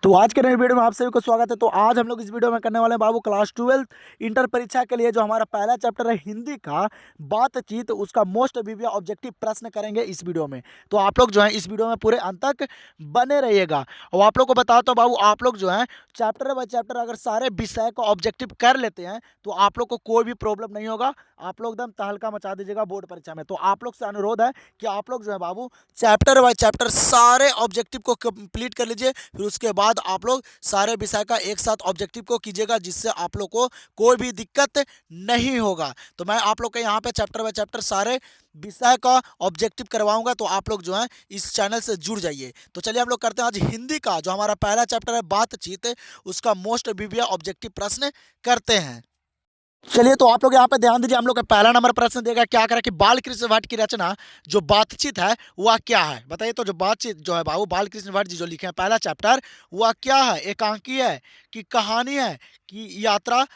तो आज के नए वीडियो में आप सभी को स्वागत है। तो आज हम लोग इस वीडियो में करने वाले हैं बाबू क्लास 12 इंटर परीक्षा के लिए जो हमारा पहला चैप्टर है हिंदी का बातचीत, उसका मोस्ट प्रीवियस ऑब्जेक्टिव प्रश्न करेंगे इस वीडियो में। तो आप लोग जो है इस वीडियो में पूरे अंत तक बने रहिएगा। और आप लोग को बताता हूँ बाबू, आप लोग जो है चैप्टर बाय चैप्टर अगर सारे विषय को ऑब्जेक्टिव कर लेते हैं तो आप लोग को कोई भी प्रॉब्लम नहीं होगा। आप लोग एकदम तहलका मचा दीजिएगा बोर्ड परीक्षा में। तो आप लोग से अनुरोध है कि आप लोग जो है बाबू चैप्टर बाय चैप्टर सारे ऑब्जेक्टिव को कंप्लीट कर लीजिए। फिर उसके बाद आप लोग सारे विषय का एक साथ ऑब्जेक्टिव को कीजिएगा, जिससे आप लोग को कोई भी दिक्कत नहीं होगा। तो मैं आप लोग के यहाँ पे चैप्टर बाय चैप्टर सारे विषय का ऑब्जेक्टिव करवाऊंगा। तो आप लोग जो है इस चैनल से जुड़ जाइए। तो चलिए हम लोग करते हैं आज हिंदी का जो हमारा पहला चैप्टर है बातचीत, उसका मोस्ट प्रीवियस ऑब्जेक्टिव प्रश्न करते हैं। चलिए तो आप लोग यहाँ पे ध्यान दीजिए। हम लोग का पहला नंबर प्रश्न देगा क्या करा कि बाल कृष्ण भट्ट की रचना जो बातचीत है वह क्या है। बताइए तो जो बातचीत जो है बाबू बाल कृष्ण भट्ट जी जो लिखे हैं पहला चैप्टर, वह क्या है? एकांकी है कि कहानी है कि यात्रा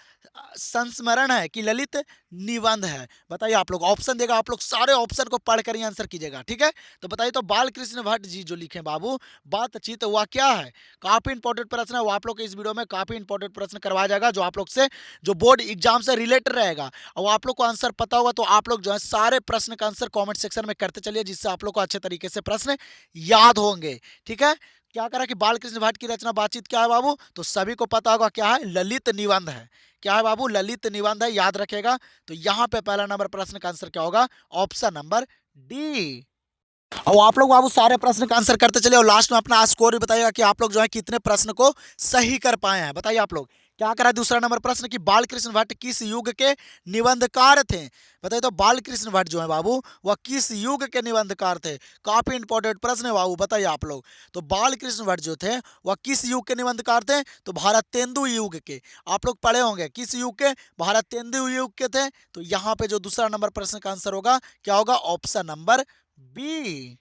संस्मरण है कि ललित निबंध है? बताइए। आप लोग ऑप्शन देगा, आप लोग सारे ऑप्शन को पढ़ कर ही आंसर कीजिएगा, ठीक है। तो बताइए तो बाल कृष्ण भट्ट जी जो लिखे बाबू बातचीत वह क्या है? काफी इंपॉर्टेंट प्रश्न है वो, आप लोग के इस वीडियो में काफी इंपॉर्टेंट प्रश्न करवाया जाएगा जो आप लोग से जो बोर्ड एग्जाम से रिलेटेड रहेगा। और आप लोग को आंसर पता होगा तो आप लोग जो है सारे प्रश्न का आंसर कमेंट सेक्शन में करते चलिए, जिससे आप लोग को अच्छे तरीके से प्रश्न याद होंगे, ठीक है। क्या करा कि बाल कृष्ण भट्ट की रचना बातचीत क्या है बाबू? तो सभी को पता होगा क्या है, ललित निबंध है। क्या है बाबू? ललित निबंध है, याद रखेगा। तो यहां पे पहला नंबर प्रश्न का आंसर क्या होगा? Option number D. और आप लोग बाबू सारे प्रश्न का आंसर करते चलिए और लास्ट में अपना स्कोर भी बताइएगा कि आप लोग जो है कितने प्रश्न को सही कर पाए हैं। बताइए आप लोग क्या करा। दूसरा नंबर प्रश्न कि बाल कृष्ण भट्ट किस युग के निबंधकार थे? बताइए तो बाल कृष्ण भट्ट जो है बाबू वह किस युग के निबंधकार थे? काफी इंपॉर्टेंट प्रश्न है बाबू, बताइए आप लोग। तो बाल कृष्ण भट्ट जो थे वह किस युग के निबंधकार थे? तो भारतेंदु युग के। आप लोग पढ़े होंगे किस युग के? भारतेंदु युग के थे। तो यहाँ पे जो दूसरा नंबर प्रश्न का आंसर होगा क्या होगा? Option number B.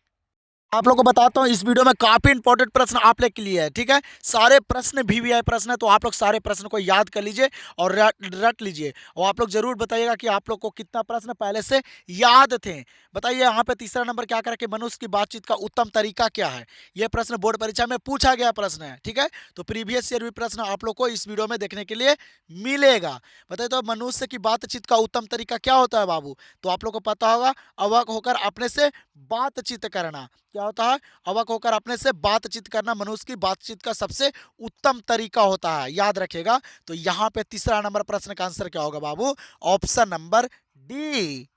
आप लोगों को बताता हूँ इस वीडियो में काफी इंपॉर्टेंट प्रश्न आप लोग के लिए है, ठीक है। सारे प्रश्न VVI प्रश्न है, तो आप लोग सारे प्रश्न को याद कर लीजिए और रट लीजिए। और आप लोग जरूर बताइएगा कि आप लोग को कितना प्रश्न पहले से याद थे। बताइए यहाँ पे तीसरा नंबर क्या करा कि मनुष्य की बातचीत का उत्तम तरीका क्या है? यह प्रश्न बोर्ड परीक्षा में पूछा गया प्रश्न है, ठीक है। तो प्रीवियस ईयर भी प्रश्न आप लोग को इस वीडियो में देखने के लिए मिलेगा। बताइए तो मनुष्य की बातचीत का उत्तम तरीका क्या होता है बाबू? तो आप लोग को पता होगा, अवक होकर अपने से बातचीत करना। क्या होता है? अवक होकर अपने से बातचीत करना मनुष्य की बातचीत का सबसे उत्तम तरीका होता है, याद रखिएगा। तो यहाँ पे तीसरा नंबर प्रश्न का आंसर क्या होगा बाबू? Option number D.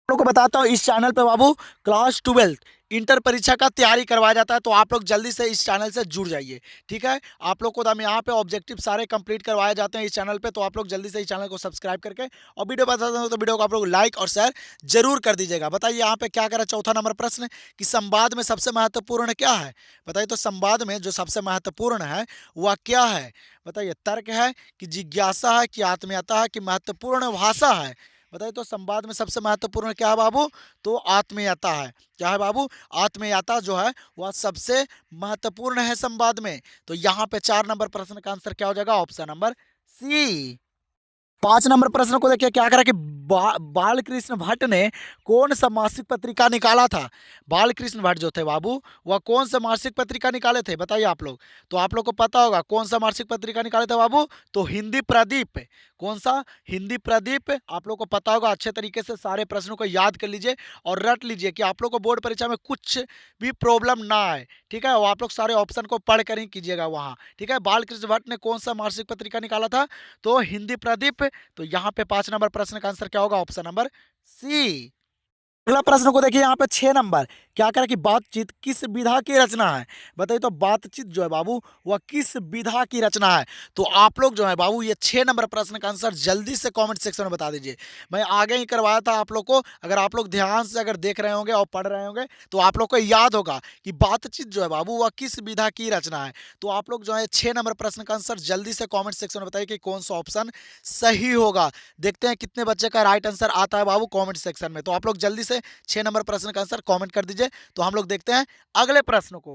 लोग को बताता हूँ इस चैनल पे बाबू क्लास 12 इंटर परीक्षा का तैयारी करवाया जाता है। तो आप लोग जल्दी से इस चैनल से जुड़ जाइए, ठीक है। आप लोग को हम यहाँ पे ऑब्जेक्टिव सारे कंप्लीट करवाए जाते हैं इस चैनल पे। तो आप लोग जल्दी से इस चैनल को सब्सक्राइब करके और वीडियो पसंद हो तो वीडियो को आप लोग लाइक और शेयर जरूर कर दीजिएगा। बताइए यहाँ पे क्या करें। चौथा नंबर प्रश्न कि संवाद में सबसे महत्वपूर्ण क्या है? बताइए तो संवाद में जो सबसे महत्वपूर्ण है वह क्या है? बताइए तर्क है कि जिज्ञासा है कि आत्मीयता है कि महत्वपूर्ण भाषा है? बताइए तो संवाद में सबसे महत्वपूर्ण क्या है बाबू? तो आत्मीयता है। क्या है बाबू? आत्मीयता जो है वह सबसे महत्वपूर्ण है संवाद में। तो यहाँ पे 4 नंबर प्रश्न का आंसर क्या हो जाएगा? ऑप्शन नंबर सी। 5 नंबर प्रश्न को देखिए क्या करा कि बाल कृष्ण भट्ट ने कौन सा मासिक पत्रिका निकाला था? बाल कृष्ण भट्ट जो थे बाबू वह कौन सा मासिक पत्रिका निकाले थे? बताइए आप लोग। तो आप लोग को पता होगा कौन सा मासिक पत्रिका निकाले थे बाबू? तो हिंदी प्रदीप। कौन सा? हिंदी प्रदीप। आप लोग को पता होगा। अच्छे तरीके से सारे प्रश्नों को याद कर लीजिए और रट लीजिए कि आप लोग को बोर्ड परीक्षा में कुछ भी प्रॉब्लम ना आए, ठीक है। और आप लोग सारे ऑप्शन को पढ़ कर ही कीजिएगा वहाँ, ठीक है। बाल कृष्ण भट्ट ने कौन सा मासिक पत्रिका निकाला था? तो हिंदी प्रदीप। तो यहाँ पे 5 नंबर प्रश्न का आंसर क्या होगा? Option number C. अगला प्रश्न को देखिए यहाँ पे 6 नंबर क्या करें कि बातचीत किस विधा की रचना है? बताइए तो बातचीत जो है बाबू वह किस विधा की रचना है? तो आप लोग जो है बाबू ये 6 नंबर प्रश्न का आंसर जल्दी से कमेंट सेक्शन में बता दीजिए। मैं आगे ही करवाया था आप लोग को। अगर आप लोग ध्यान से अगर देख रहे होंगे और पढ़ रहे होंगे तो आप लोग को याद होगा कि बातचीत जो है बाबू वह किस विधा की रचना है। तो आप लोग जो है 6 नंबर प्रश्न का आंसर जल्दी से कॉमेंट सेक्शन में बताइए कि कौन सा ऑप्शन सही होगा। देखते हैं कितने बच्चे का राइट आंसर आता है बाबू कॉमेंट सेक्शन में। तो आप लोग जल्दी से 6 नंबर प्रश्न का आंसर कमेंट कर दीजिए। तो हम लोग देखते हैं अगले प्रश्न को।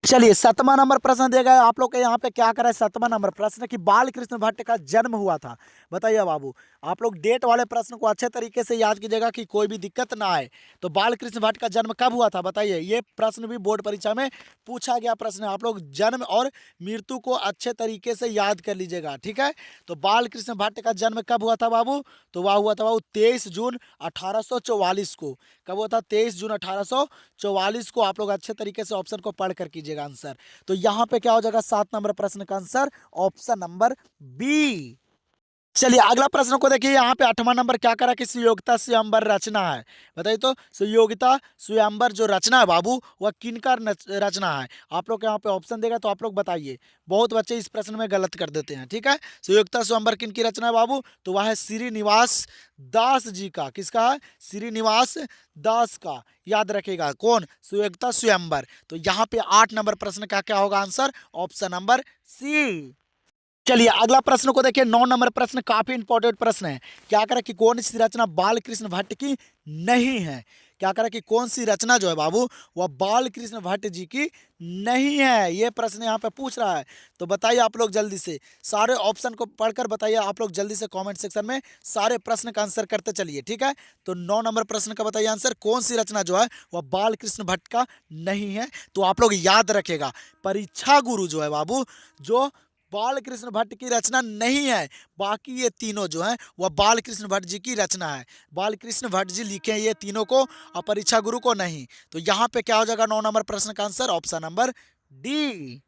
चलिए 7वां नंबर प्रश्न दिया गया है आप लोग के यहाँ पे। क्या करा है 7वां नंबर प्रश्न कि बाल कृष्ण भट्ट का जन्म हुआ था। बताइए बाबू, आप लोग डेट वाले प्रश्न को अच्छे तरीके से याद कीजिएगा कि कोई भी दिक्कत ना आए। तो बाल कृष्ण भट्ट का जन्म कब हुआ था बताइए। ये प्रश्न भी बोर्ड परीक्षा में पूछा गया प्रश्न है। आप लोग जन्म और मृत्यु को अच्छे तरीके से याद कर लीजिएगा, ठीक है। तो बाल कृष्ण भट्ट का जन्म कब हुआ था बाबू, तो वह हुआ था बाबू 23 जून 1844 को। कब हुआ था, 23 जून 1844 को। आप लोग अच्छे तरीके से ऑप्शन को पढ़ कर कीजिएगा आंसर। तो यहां पे क्या हो जाएगा 7 नंबर प्रश्न का आंसर ऑप्शन नंबर बी। चलिए अगला प्रश्न को देखिए। यहाँ पे 8वां नंबर क्या करा कि सुयोगिता स्वयंवर रचना है। बताइए तो सुयोगिता स्वयंवर जो रचना है बाबू वह किनका रचना है। आप लोग यहाँ पे ऑप्शन देगा तो आप लोग बताइए। बहुत बच्चे इस प्रश्न में गलत कर देते हैं, ठीक है। सुयोगिता स्वयंवर किनकी रचना है बाबू, तो वह है श्रीनिवास दास जी का। किसका है, श्रीनिवास दास का। याद रखेगा कौन, सुयोगिता स्वयंवर। तो यहाँ पे 8 नंबर प्रश्न का क्या होगा आंसर, ऑप्शन नंबर सी। चलिए अगला प्रश्न को देखिए। 9 नंबर प्रश्न काफी इंपॉर्टेंट प्रश्न है। क्या करा कि कौन सी रचना बाल कृष्ण भट्ट की नहीं है। क्या करा कि कौन सी रचना जो है बाबू वह बाल कृष्ण भट्ट जी की नहीं है। यह प्रश्न यहाँ पे पूछ रहा है। तो बताइए आप लोग जल्दी से सारे ऑप्शन को पढ़कर बताइए। आप लोग जल्दी से कमेंट सेक्शन में सारे प्रश्न का आंसर करते चलिए, ठीक है। तो 9 नंबर प्रश्न का बताइए आंसर, कौन सी रचना जो है वह बाल कृष्ण भट्ट का नहीं है। तो आप लोग याद रखेगा परीक्षा गुरु जो है बाबू, जो बाल कृष्ण भट्ट की रचना नहीं है। बाकी ये तीनों जो हैं वह बाल कृष्ण भट्ट जी की रचना है। बाल कृष्ण भट्ट जी लिखे हैं ये तीनों को और परीक्षा गुरु को नहीं। तो यहाँ पे क्या हो जाएगा 9 नंबर प्रश्न का आंसर ऑप्शन नंबर डी।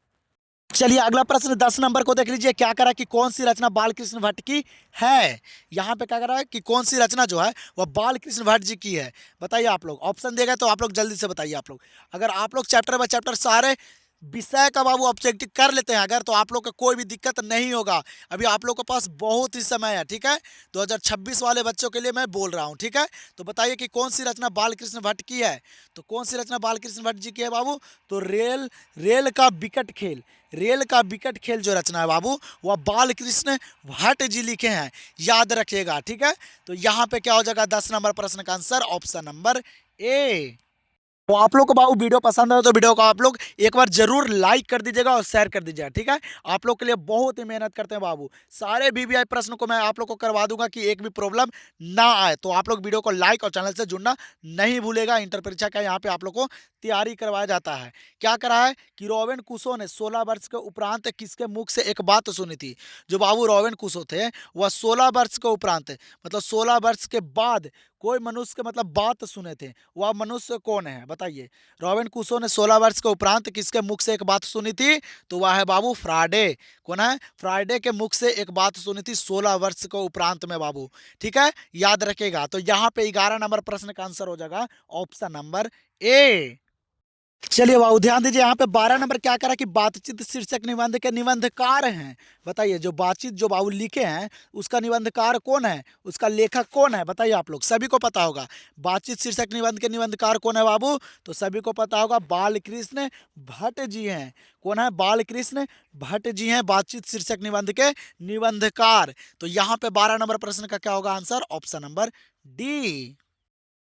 चलिए अगला प्रश्न 10 नंबर को देख लीजिए। क्या करा कि कौन सी रचना बाल कृष्ण भट्ट की है। यहाँ पे क्या करा है कि कौन सी रचना जो है वह बाल कृष्ण भट्ट जी की है। बताइए आप लोग, ऑप्शन देगा तो आप लोग जल्दी से बताइए। आप लोग अगर आप लोग चैप्टर बाय चैप्टर सारे विषय का बाबू ऑब्जेक्टिव कर लेते हैं अगर, तो आप लोग को कोई भी दिक्कत नहीं होगा। अभी आप लोग के पास बहुत ही समय है, ठीक है। 2026 वाले बच्चों के लिए मैं बोल रहा हूँ, ठीक है। तो बताइए कि कौन सी रचना बाल कृष्ण भट्ट की है। तो कौन सी रचना बाल कृष्ण भट्ट जी की है बाबू, तो रेल रेल का विकट खेल। रेल का विकट खेल जो रचना है बाबू वह बाल कृष्ण भट्ट जी लिखे हैं। याद रखिएगा, ठीक है। तो यहाँ पे क्या हो जाएगा 10 नंबर प्रश्न का आंसर ऑप्शन नंबर ए। तो आप लोग को बाबू वीडियो पसंद है तो वीडियो को आप लोग एक बार जरूर लाइक कर दीजिएगा और शेयर कर दीजिएगा, ठीक है। आप लोग के लिए बहुत ही मेहनत करते हैं बाबू। सारे वीवीआई प्रश्न को मैं आप लोग को करवा दूंगा कि एक भी प्रॉब्लम ना आए। तो आप लोग वीडियो को लाइक और चैनल से जुड़ना नहीं भूलेगा। इंटर परीक्षा का यहाँ पे आप लोग को तैयारी करवाया जाता है। क्या करा है कि रोबिन कुशो ने 16 वर्ष के उपरांत किसके मुख से एक बात सुनी थी। जो बाबू रोबिन कुशो थे वह 16 वर्ष के उपरांत मतलब 16 वर्ष के बाद कोई मनुष्य के मतलब बात सुने थे। वह मनुष्य कौन है बताइए। रोबिन कुशो ने 16 वर्ष के उपरांत किसके मुख से एक बात सुनी थी, तो वह है बाबू फ्राइडे। कौन है, फ्राइडे के मुख से एक बात सुनी थी 16 वर्ष के उपरांत में बाबू, ठीक है। याद रखेगा। तो यहाँ पे 11 नंबर प्रश्न का आंसर हो जाएगा ऑप्शन नंबर ए। चलिए बाबू ध्यान दीजिए। यहाँ पे 12 नंबर क्या करा कि बातचीत शीर्षक निबंध के निबंधकार हैं। बताइए जो बातचीत जो बाबू लिखे हैं उसका निबंधकार कौन है, उसका लेखक कौन है। बताइए आप लोग, सभी को पता होगा बातचीत शीर्षक निबंध के निबंधकार कौन है बाबू, तो सभी को पता होगा बाल कृष्ण भट्ट जी हैं। कौन है, बाल कृष्ण भट्ट जी हैं बातचीत शीर्षक निबंध के निबंधकार। तो यहाँ पे 12 नंबर प्रश्न का क्या होगा आंसर ऑप्शन नंबर डी।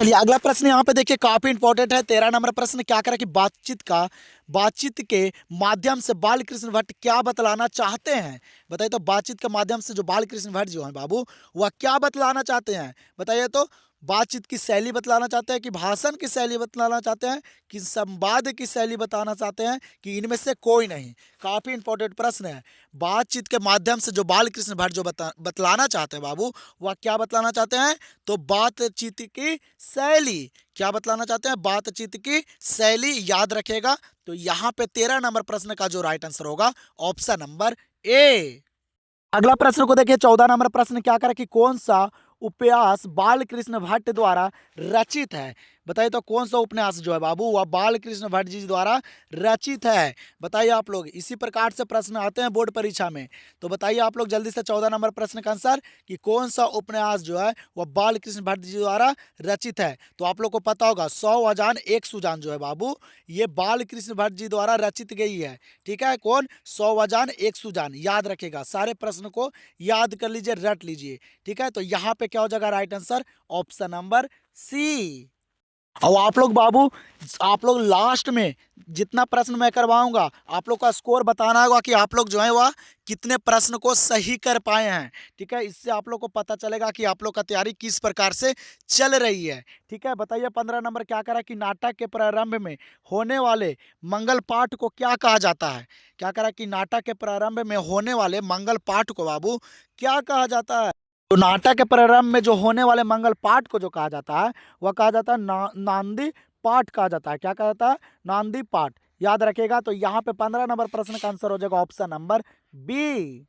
चलिए अगला प्रश्न यहाँ पे देखिए काफी इंपॉर्टेंट है। 13 नंबर प्रश्न क्या करा कि बातचीत के माध्यम से बाल कृष्ण भट्ट क्या बतलाना चाहते हैं। बताइए तो बातचीत के माध्यम से जो बाल कृष्ण भट्ट जो है बाबू वह क्या बतलाना चाहते हैं। बताइए तो बातचीत की शैली बतलाना चाहते हैं कि भाषण की शैली बतलाना चाहते हैं कि संवाद की शैली बताना चाहते हैं कि इनमें से कोई नहीं। काफी इंपॉर्टेंट प्रश्न है। बातचीत के माध्यम से जो बाल कृष्ण भट्ट जो बतलाना चाहते हैं बाबू वह क्या बतलाना चाहते हैं, तो बातचीत की शैली। क्या बतलाना चाहते हैं, बातचीत की शैली। याद रखेगा। तो यहाँ पे 13 नंबर प्रश्न का जो राइट आंसर होगा ऑप्शन नंबर ए। अगला प्रश्न को देखिए। 14 नंबर प्रश्न क्या करा कि कौन सा उपन्यास बाल कृष्ण भट्ट द्वारा रचित है। बताइए तो कौन सा उपन्यास जो है बाबू वह बाल कृष्ण भट्ट जी द्वारा रचित है। बताइए आप लोग, इसी प्रकार से प्रश्न आते हैं बोर्ड परीक्षा में। तो बताइए आप लोग जल्दी से 14 नंबर प्रश्न का आंसर कि कौन सा उपन्यास जो है वह बाल कृष्ण भट्ट जी द्वारा रचित है। तो आप लोग को पता होगा 100 अजान एक सुजान जो है बाबू ये बाल कृष्ण भट्ट जी द्वारा रचित गई है, ठीक है। कौन, 100 अजान एक सुजान। याद रखेगा, सारे प्रश्न को याद कर लीजिए, रट लीजिए, ठीक है। तो यहाँ पे क्या हो जाएगा right answer option number C. और आप लोग बाबू, आप लोग लास्ट में जितना प्रश्न मैं करवाऊंगा आप लोग का स्कोर बताना होगा कि आप लोग जो है वह कितने प्रश्न को सही कर पाए हैं। ठीक है, इससे आप लोग को पता चलेगा कि आप लोग का तैयारी किस प्रकार से चल रही है। ठीक है, बताइए 15 नंबर क्या करा कि नाटक के प्रारंभ में होने वाले मंगल पाठ को क्या कहा जाता है। क्या करा कि नाटक के प्रारंभ में होने वाले मंगल पाठ को बाबू क्या कहा जाता है। तो नाटक के प्रारंभ में जो होने वाले मंगल पाठ को जो कहा जाता है वह कहा जाता है नांदी पाठ कहा जाता है। क्या कहा जाता है? नांदी पाठ। याद रखिएगा। तो यहाँ पे 15 नंबर प्रश्न का आंसर हो जाएगा ऑप्शन नंबर बी।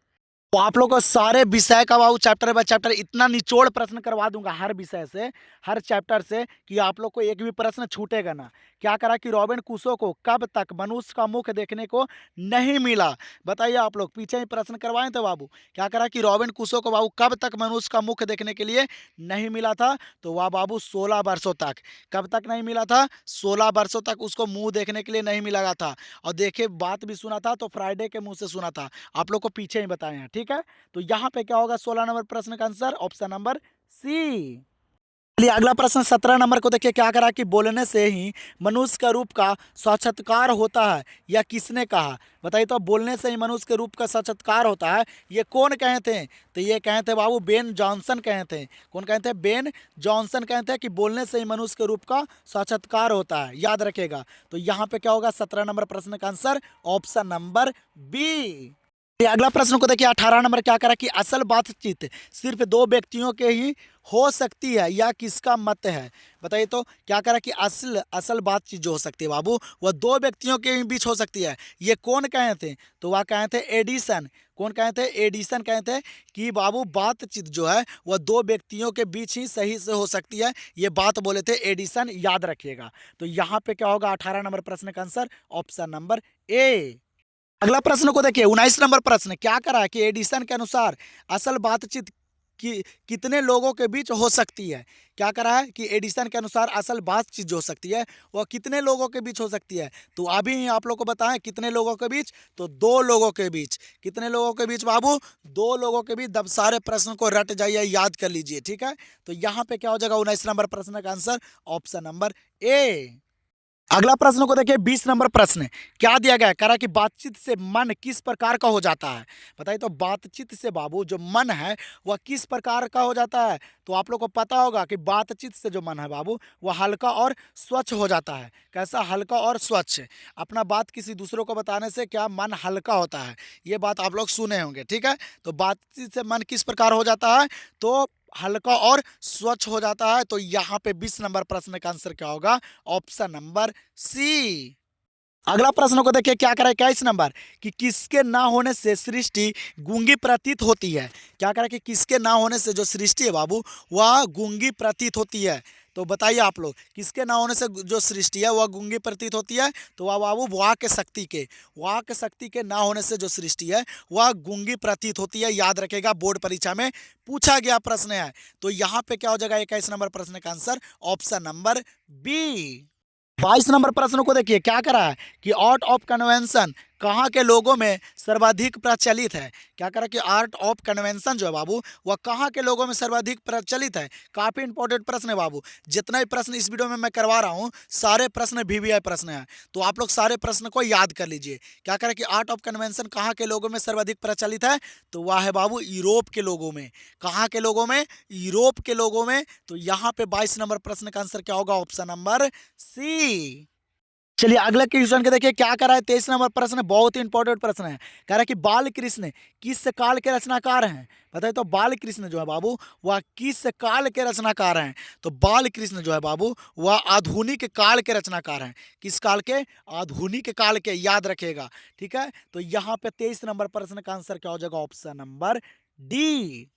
तो आप लोग को सारे विषय का बाबू चैप्टर बाय चैप्टर इतना निचोड़ प्रश्न करवा दूंगा हर विषय से, हर चैप्टर से, कि आप लोग को एक भी प्रश्न छूटेगा ना। क्या करा कि रॉबिन क्रूसो को कब तक मनुष्य का मुख देखने को नहीं मिला। बताइए आप लोग, पीछे ही प्रश्न करवाए थे बाबू। क्या करा कि रॉबिन क्रूसो को बाबू कब तक मनुष्य का मुख देखने के लिए नहीं मिला था। तो वह बाबू 16 वर्षों तक। कब तक नहीं मिला था? 16 वर्षों तक उसको मुंह देखने के लिए नहीं मिला था। और देखे बात भी सुना था तो फ्राइडे के मुंह से सुना था। आप लोग को पीछे ही बताए हैं। ठीक है, तो यहाँ पे क्या होगा 16 नंबर प्रश्न का आंसर ऑप्शन नंबर सी। चलिए अगला प्रश्न 17 नंबर को देखिए। क्या करा कि बोलने से ही मनुष्य का रूप का साक्षात्कार होता है, यह किसने कहा। बताइए तो, बोलने से ही मनुष्य के रूप का साक्षात्कार होता है, ये कौन कहे थे। तो ये कहे थे बाबू बेन जॉनसन कहे थे। कौन कहे थे? बेन जॉनसन कहे थे कि बोलने से ही मनुष्य के रूप का साक्षात्कार होता है। याद रखेगा। तो यहाँ पे क्या होगा 17 नंबर प्रश्न का आंसर ऑप्शन नंबर बी। अगला प्रश्न को देखिए 18 नंबर। क्या करा कि असल बातचीत सिर्फ दो व्यक्तियों के ही हो सकती है, या किसका मत है। बताइए तो, क्या करा कि असल असल बातचीत जो हो सकती है बाबू वह दो व्यक्तियों के बीच हो सकती है। ये कौन कहे थे? तो वह कहे थे एडिसन। कौन कहे थे? एडिसन कहे थे कि बाबू बातचीत जो है वह दो व्यक्तियों के बीच ही सही से हो सकती है। ये बात बोले थे एडिसन। याद रखिएगा। तो यहाँ पे क्या होगा 18 नंबर प्रश्न का आंसर ऑप्शन नंबर ए। अगला प्रश्न को देखिए 19 नंबर प्रश्न। क्या करा कि एडिसन के अनुसार असल बातचीत कि कितने लोगों के बीच हो सकती है। क्या करा है कि एडिसन के अनुसार असल बातचीत जो हो सकती है वह कितने लोगों के बीच हो सकती है। तो अभी आप लोग को बताएं कितने लोगों के बीच। तो दो लोगों के बीच। कितने लोगों के बीच बाबू? दो लोगों के बीच। दब सारे प्रश्न को रट जाइए, याद कर लीजिए। ठीक है, तो यहाँ पे क्या हो जाएगा 19 नंबर प्रश्न का आंसर ऑप्शन नंबर ए। अगला प्रश्न को देखिए 20 नंबर प्रश्न। क्या दिया गया है? कह रहा कि बातचीत से मन किस प्रकार का हो जाता है। बताइए तो, बातचीत से बाबू जो मन है वह किस प्रकार का हो जाता है। तो आप लोग को पता होगा कि बातचीत से जो मन है बाबू वह हल्का और स्वच्छ हो जाता है। कैसा? हल्का और स्वच्छ। अपना बात किसी दूसरों को बताने से क्या मन हल्का होता है। ये बात आप लोग सुने होंगे। ठीक है, तो बातचीत से मन किस प्रकार हो जाता है? तो हल्का और स्वच्छ हो जाता है। तो यहाँ पे 20 नंबर प्रश्न का आंसर क्या होगा? Option number C. अगला प्रश्न को देखिए। क्या करें 21 नंबर कि किसके ना होने से सृष्टि गूंगी प्रतीत होती है। क्या करें कि किसके ना होने से जो सृष्टि है बाबू वह गूंगी प्रतीत होती है। तो बताइए आप लोग, किसके ना होने से जो सृष्टि है वह गूंगी प्रतीत होती है। तो वह बाबू वाक शक्ति के ना होने से जो सृष्टि है वह गूंगी प्रतीत होती है। याद रखेगा, बोर्ड परीक्षा में पूछा गया प्रश्न है। तो यहाँ पे क्या हो जाएगा 21 नंबर प्रश्न का answer option number B. 22 number प्रश्न को देखिए। क्या करा है कि आर्ट ऑफ कन्वेंशन कहाँ के लोगों में सर्वाधिक प्रचलित है। क्या करा कि आर्ट ऑफ कन्वेंशन जो है बाबू वह कहाँ के लोगों में सर्वाधिक प्रचलित है। काफी इंपॉर्टेंट प्रश्न है बाबू। जितना भी प्रश्न इस वीडियो में मैं करवा रहा हूँ सारे प्रश्न वीवीआई प्रश्न है। तो आप लोग सारे प्रश्न को याद कर लीजिए। क्या करा कि आर्ट ऑफ कन्वेंशन कहाँ के लोगों में सर्वाधिक प्रचलित है। तो वह है बाबू यूरोप के लोगों में। कहाँ के लोगों में? यूरोप के लोगों में। तो यहाँ पे 22 नंबर प्रश्न का आंसर क्या होगा? Option number C. चलिए अगला क्वेश्चन के देखिए। क्या करा है 23 नंबर प्रश्न, बहुत ही इंपॉर्टेंट प्रश्न है। कह रहा है कि बाल कृष्ण किस काल के रचनाकार हैं। बताइए तो, बाल कृष्ण जो है बाबू वह किस काल के रचनाकार हैं। तो बाल कृष्ण जो है बाबू वह आधुनिक काल के रचनाकार हैं। किस काल के? आधुनिक काल के। याद रखेगा। ठीक है, तो यहाँ पे 23 नंबर प्रश्न का आंसर क्या हो जाएगा? Option number D.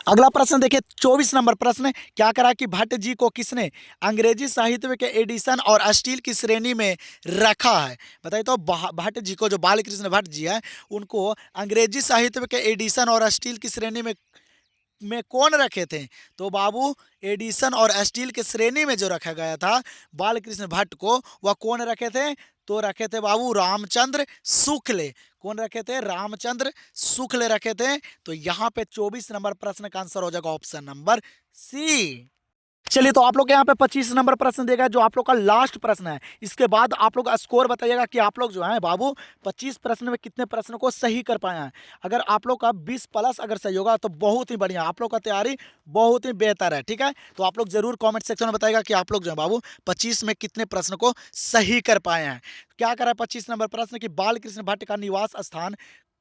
अगला प्रश्न देखिए 24 नंबर प्रश्न। क्या करा कि भट्ट जी को किसने अंग्रेजी साहित्य के एडिशन और अस्टील की श्रेणी में रखा है। बताइए तो, भट्ट जी को, जो बालकृष्ण भट्ट जी है उनको अंग्रेजी साहित्य के एडिशन और अस्टील की श्रेणी में कौन रखे थे। तो बाबू एडिशन और स्टील के श्रेणी में जो रखा गया था बालकृष्ण भट्ट को, वह कौन रखे थे। तो रखे थे बाबू रामचंद्र शुक्ल। कौन रखे थे? रामचंद्र शुक्ल रखे थे। तो यहाँ पे 24 नंबर प्रश्न का आंसर हो जाएगा ऑप्शन नंबर सी। चलिए, तो आप लोग के यहाँ पे 25 नंबर प्रश्न देगा जो आप लोग का लास्ट प्रश्न है। इसके बाद आप लोग स्कोर बताइएगा कि आप लोग जो है बाबू 25 प्रश्न में कितने प्रश्न को सही कर पाए हैं। अगर आप लोग का 20 प्लस अगर सही होगा तो बहुत ही बढ़िया, आप लोग का तैयारी बहुत ही बेहतर है। ठीक है, तो आप लोग जरूर कॉमेंट सेक्शन में बताइएगा कि आप लोग जो है बाबू 25 में कितने प्रश्न को सही कर पाए हैं। क्या करा है 25 नंबर प्रश्न कि बाल कृष्ण भट्ट का निवास स्थान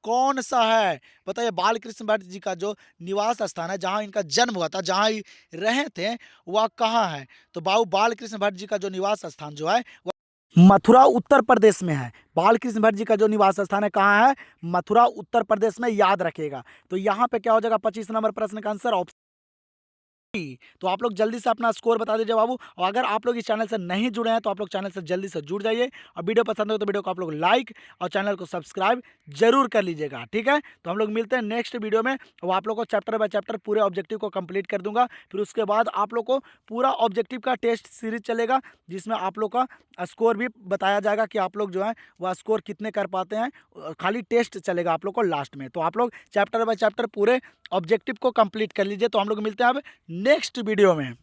कौन सा है? बताइए, बाल कृष्ण भट्ट जी का जो निवास स्थान है, जहां इनका जन्म हुआ था, जहां ही रहे थे, वह कहाँ है? तो बाबू बाल कृष्ण भट्ट जी का जो निवास स्थान जो है वह मथुरा उत्तर प्रदेश में है। बाल कृष्ण भट्ट जी का जो निवास स्थान है कहाँ है? मथुरा उत्तर प्रदेश में, याद रखिएगा। तो यहाँ पे क्या हो जाएगा 25 नंबर प्रश्न का आंसर ऑप्शन। तो आप लोग जल्दी से अपना स्कोर बता दीजिए बाबू। और अगर आप लोग इस चैनल से नहीं जुड़े हैं तो आप लोग चैनल से जल्दी से जुड़ जाइए, और वीडियो पसंद हो तो वीडियो को आप लोग लाइक और चैनल को सब्सक्राइब जरूर कर लीजिएगा। ठीक है, तो हम लोग मिलते हैं नेक्स्ट वीडियो में। वो आप लोग को चैप्टर बाय चैप्टर पूरे ऑब्जेक्टिव को कंप्लीट कर दूंगा। फिर उसके बाद आप लोग को पूरा ऑब्जेक्टिव का टेस्ट सीरीज चलेगा, जिसमें आप लोग का स्कोर भी बताया जाएगा कि आप लोग जो है वह स्कोर कितने कर पाते हैं। खाली टेस्ट चलेगा आप लोग को लास्ट में। तो आप लोग चैप्टर बाय चैप्टर पूरे ऑब्जेक्टिव को कंप्लीट कर लीजिए। तो हम लोग मिलते हैं अब नेक्स्ट वीडियो में।